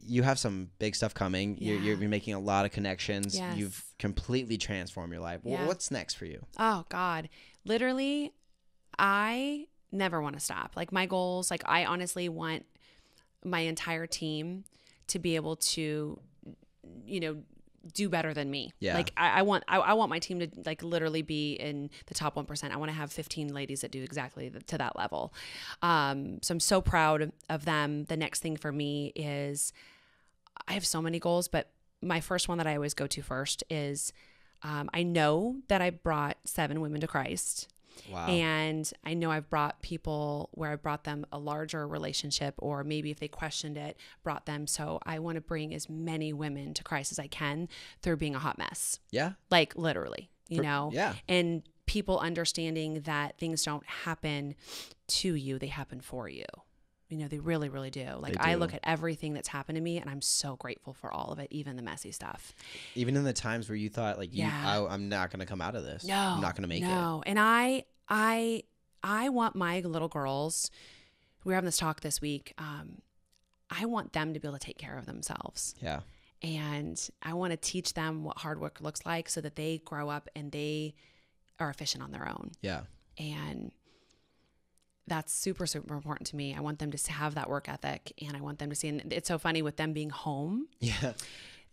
You have some big stuff coming. Yeah. You're making a lot of connections. Yes. You've completely transformed your life. Yeah. What's next for you? Oh, God. Literally, I never want to stop. Like my goals, like I honestly want my entire team to be able to, do better than me. Yeah. Like I want my team to like literally be in the top 1%. I want to have 15 ladies that do exactly to that level. So I'm so proud of them. The next thing for me is I have so many goals, but my first one that I always go to first is I know that I brought 7 women to Christ. Wow. And I know I've brought people where I brought them a larger relationship, or maybe if they questioned it, brought them. So I want to bring as many women to Christ as I can through being a hot mess. Yeah. Like literally, Yeah. And people understanding that things don't happen to you, they happen for you. You know, they really, really do. Like, I look at everything that's happened to me and I'm so grateful for all of it, even the messy stuff. Even in the times where you thought like, I'm not going to come out of this. No, I'm not going to make it. No. And I want my little girls, we were having this talk this week. I want them to be able to take care of themselves. Yeah. And I want to teach them what hard work looks like so that they grow up and they are efficient on their own. Yeah. And that's super, super important to me. I want them to have that work ethic, and I want them to see, and it's so funny with them being home. Yeah.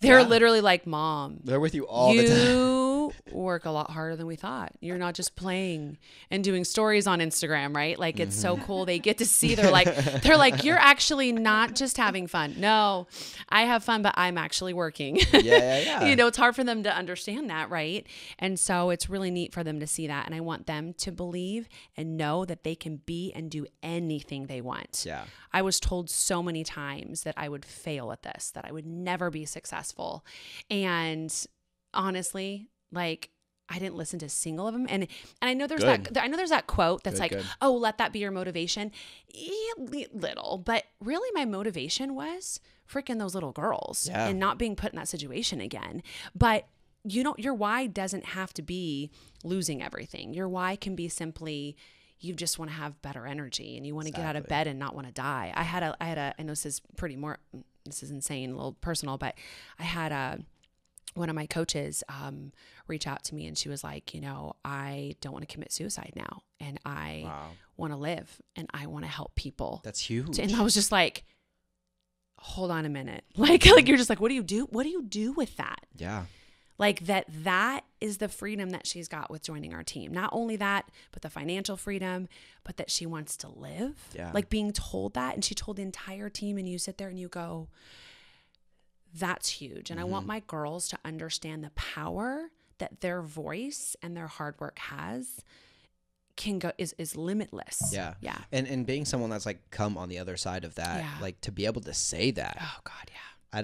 They're literally like, Mom, they're with you all the time. You work a lot harder than we thought. You're not just playing and doing stories on Instagram, right? Like, it's so cool. They get to see, they're like, you're actually not just having fun. No, I have fun, but I'm actually working. Yeah. You know, it's hard for them to understand that, right? And so it's really neat for them to see that. And I want them to believe and know that they can be and do anything they want. Yeah. I was told so many times that I would fail at this, that I would never be successful. And honestly, like, I didn't listen to a single of them. And I know there's that quote that's oh, let that be your motivation. Yeah, little, but really my motivation was freaking those little girls and not being put in that situation again. But you know, your why doesn't have to be losing everything. Your why can be simply, you just want to have better energy and you want to get out of bed and not want to die. I know this is insane, a little personal, but I had one of my coaches reach out to me, and she was like, you know, I don't want to commit suicide now, and I want to live and I want to help people. That's huge. And I was just like, hold on a minute. Like you're just like, what do you do? What do you do with that? Yeah. Like that is the freedom that she's got with joining our team. Not only that, but the financial freedom, but that she wants to live. Yeah. Like being told that. And she told the entire team, and you sit there and you go, that's huge. And I want my girls to understand the power that their voice and their hard work is limitless. Yeah. Yeah. And being someone that's like come on the other side of that, like to be able to say that. Oh God. Yeah. I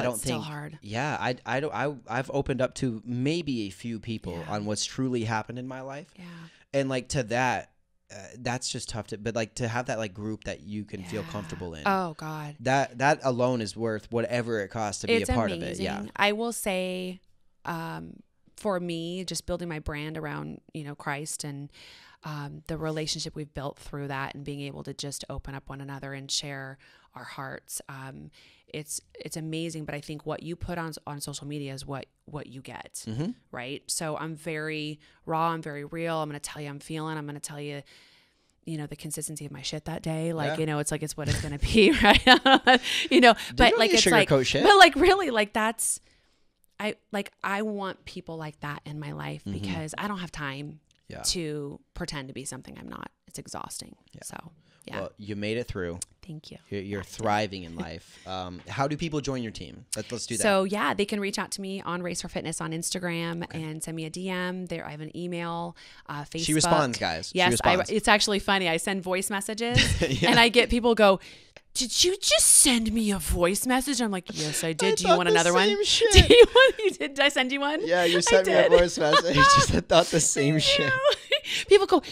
don't think. Hard. Yeah, I've opened up to maybe a few people on what's truly happened in my life. Yeah. And like to that, that's just tough but like to have that like group that you can feel comfortable in. Oh God. That alone is worth whatever it costs to be a part of it. Yeah. I will say, for me, just building my brand around, you know, Christ and the relationship we've built through that, and being able to just open up one another and share our hearts. It's amazing, but I think what you put on social media is what you get, right? So I'm very raw, I'm very real. I'm going to tell you I'm feeling, I'm going to tell you, you know, the consistency of my shit that day. Like, you know, it's like, it's what it's going to be, right? You know, but like, it's like, shit. But like, really, like I want people like that in my life, because I don't have time to pretend to be something I'm not. It's exhausting. Yeah. So, yeah. Well, you made it through. Thank you. You're thriving in life. How do people join your team? Let's do that. So yeah, they can reach out to me on Race for Fitness on Instagram and send me a DM. There, I have an email, Facebook. She responds, guys. Yes, it's actually funny. I send voice messages and I get people go, did you just send me a voice message? I'm like, yes, I did. Do you want another one? Did I send you one? Yeah, you sent me a voice message. Just I thought the same shit. People go,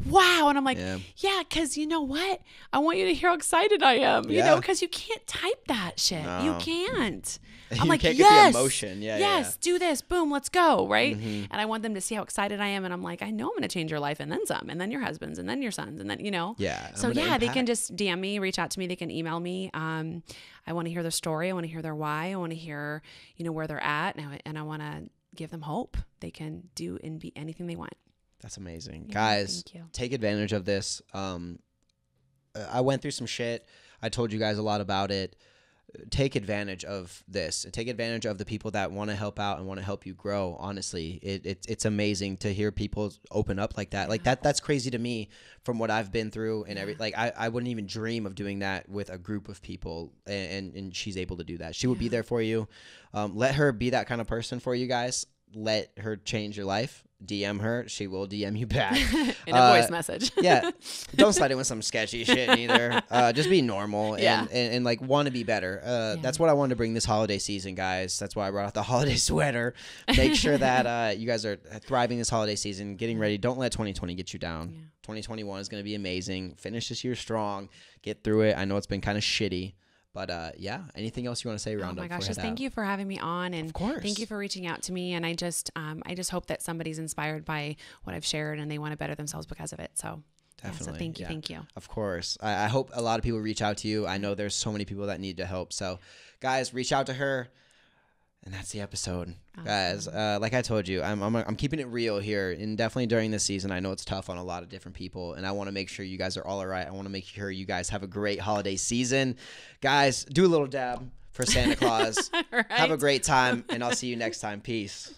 wow. And I'm like, yeah, because you know what? I want you to hear how excited I am, you know, because you can't type that shit. No. You can't. I'm like, can't get the emotion. Yes, do this. Boom, let's go. Right. And I want them to see how excited I am. And I'm like, I know I'm going to change your life, and then some, and then your husband's, and then your son's, and then, you know. Yeah. So yeah, they can just DM me, reach out to me. They can email me. I want to hear their story. I want to hear their why. I want to hear, you know, where they're at. And I want to give them hope. They can do and be anything they want. That's amazing. Yeah, guys, take advantage of this. I went through some shit. I told you guys a lot about it. Take advantage of this. Take advantage of the people that want to help out and want to help you grow. Honestly, it's amazing to hear people open up like that. Like that's crazy to me from what I've been through and I wouldn't even dream of doing that with a group of people. And she's able to do that. She will be there for you. Let her be that kind of person for you guys. Let her change your life. DM her. She will DM you back. In a voice message. Yeah. Don't slide in with some sketchy shit either. Just be normal and like want to be better. That's what I wanted to bring this holiday season, guys. That's why I brought out the holiday sweater. Make sure that you guys are thriving this holiday season, getting ready. Don't let 2020 get you down. 2021 is going to be amazing. Finish this year strong. Get through it. I know it's been kind of shitty. But anything else you want to say, Rhonda? Oh my gosh, just thank you for having me on, and of course. Thank you for reaching out to me. And I just hope that somebody's inspired by what I've shared and they want to better themselves because of it. So definitely, so thank you. Of course, I hope a lot of people reach out to you. I know there's so many people that need to help. So, guys, reach out to her. And that's the episode, guys. Like I told you, I'm keeping it real here, and definitely during this season, I know it's tough on a lot of different people, and I want to make sure you guys are all right. I want to make sure you guys have a great holiday season, guys. Do a little dab for Santa Claus. Right. Have a great time, and I'll see you next time. Peace.